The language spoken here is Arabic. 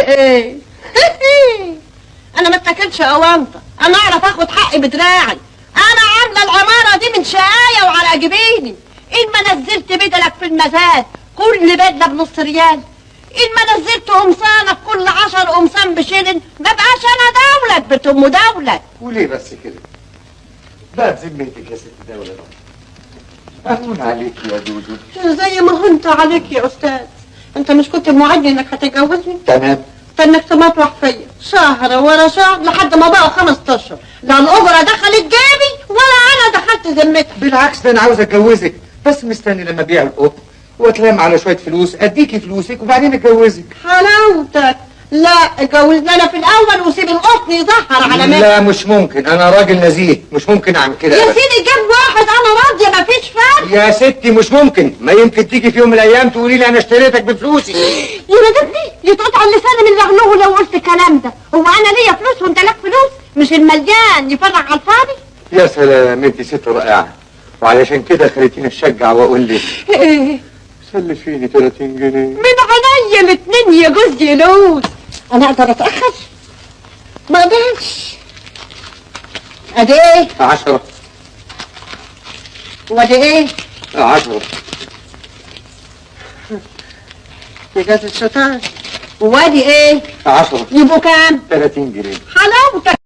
ايه؟ انا ما اتاكلش اوانطه، انا اعرف اخد حقي بدراعي. انا عامله العماره دي من شقايه وعلى جبيني. ان ما نزلت بدلك في المزاد كل بدله بنص ريال، ان ما نزلت قمصانك كل 10 قمصان بشيلن، ما بقاش انا دولة بنت ام دولة. وليه بس كده؟ بقى بذمتك يا ست دولة، أهون عليك يا دودو. زي ما هنت عليك يا استاذ. انت مش كنت موعدني انك هتتجوزني؟ تمام. فانك تمطوح فيا شهر ورا شهر لحد ما بقى 5 اشهر، لا الاجره دخلت جيبي ولا انا دخلت ذمتك. بالعكس، ده انا عاوز اتجوزك، بس مستني لما ابيع القط واتلم على شويه فلوس اديكي فلوسك وبعدين اتجوزك. حلاوتك. لا اتجوزنا انا في الاول وسيب القطن يظهر على مالك. لا مش ممكن، انا راجل نزيه، مش ممكن اعمل كده. يا سيدي جاب واحد انا راضيه مفيش فرق. يا ستي مش ممكن، ما يمكن تيجي في يوم من الايام تقولي لي انا اشتريتك بفلوسي. يا مدبني يتقطع لساني من لغلوه لو قلت الكلام ده. هو انا ليا فلوس وانت لك فلوس؟ مش المليان يفرغ على الفاضي؟ يا سلام، انت ست رائعه، وعلشان كده خليتيني اشجع واقول لك ايه؟ سلفيني 30 جنيه من عينيا الاتنين يا جوز يلوز. انا اقدر اتاخر؟ ما اقدرش. ادي ايه؟ 10. وادي ايه؟ 10. يا جاز الشيطان. وادي ايه؟ 10. يبقوا كام؟ 30 جنيه. حلاوتك.